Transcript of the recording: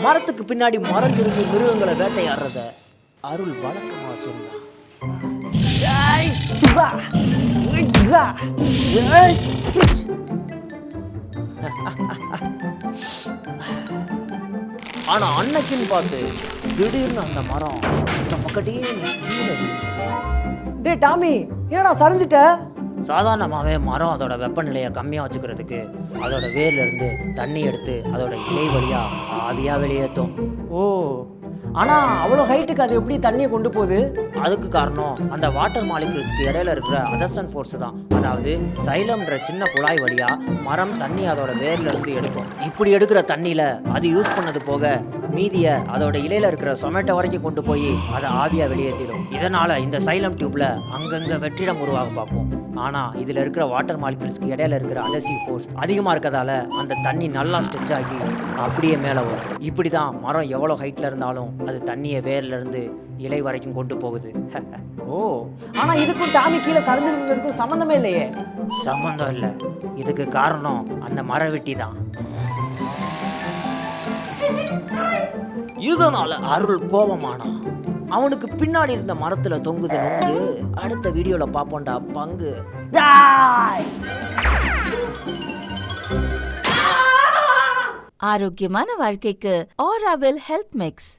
மரத்துக்கு பின்னாடி மறைஞ்சிருந்து மிருகங்களை வேட்டையாடுறத அருள் வழக்கமா வச்சிருந்தான். ஆனா அன்னைக்குன்னு பார்த்து திடீர்னு அந்த மரம் பக்கத்தே கீழே விழுந்தது. டே டாமி, என்னடா சரிஞ்சிட்ட? சாதாரணமாகவே மரம் அதோட வெப்பநிலையை கம்மியாக வச்சுக்கிறதுக்கு அதோட வேர்ல இருந்து தண்ணி எடுத்து அதோட இலை வழியா ஆவியா வெளியேற்றும். ஓ, ஆனா அவ்வளோ ஹைட்டுக்கு அது எப்படி தண்ணியை கொண்டு போகுது? அதுக்கு காரணம் அந்த வாட்டர் மாலிகுல்ஸ்க்கு இடையில இருக்கிற அதர்சன் ஃபோர்ஸ் தான். அதாவது சைலம்ன்ற சின்ன குழாய் வழியா மரம் தண்ணி அதோட வேர்ல இருந்து எடுக்கும். இப்படி எடுக்கிற தண்ணியில அது யூஸ் பண்ணது போக மீதிய அதோட இலையில இருக்கிற சொமேட்டோ வரைக்கும் கொண்டு போய் அதை ஆவியா வெளியேற்றிடும். இதனால இந்த சைலம் டியூப்ல அங்கங்க வெற்றிடம் உருவாக பார்க்கும். ஆனா இதுல இருக்கிற வாட்டர் மாலிகுல்ஸ்க்கு இடையில இருக்கிற அதர்சிவ் ஃபோர்ஸ் அதிகமா இருக்கதால அந்த தண்ணி நல்லா ஸ்ட்ரெச் ஆகி அப்படியே மேல வரும். இப்படிதான் மரம் எவ்வளவு ஹைட்ல இருந்தாலும் அது தண்ணியை வேர்ல இருந்து இலை வரைக்கும் கொண்டு போகுது. ஓ, ஆனா இதுக்கும் டாமி கீழே சரிஞ்சிருக்கிறதுக்கும் சம்மந்தமே இல்லையே. சம்பந்தம் இல்லை, இதுக்கு காரணம் அந்த மரவெட்டி தான். இதனால அருள் கோபமானான். அவனுக்கு பின்னாடி இருந்த மரத்துல தொங்குது நொங்கு. அடுத்த வீடியோல பாப்போண்டா பங்கு. ஆரோக்கியமான வாழ்க்கைக்கு ஆராவில் ஹெல்த் மிக்ஸ்.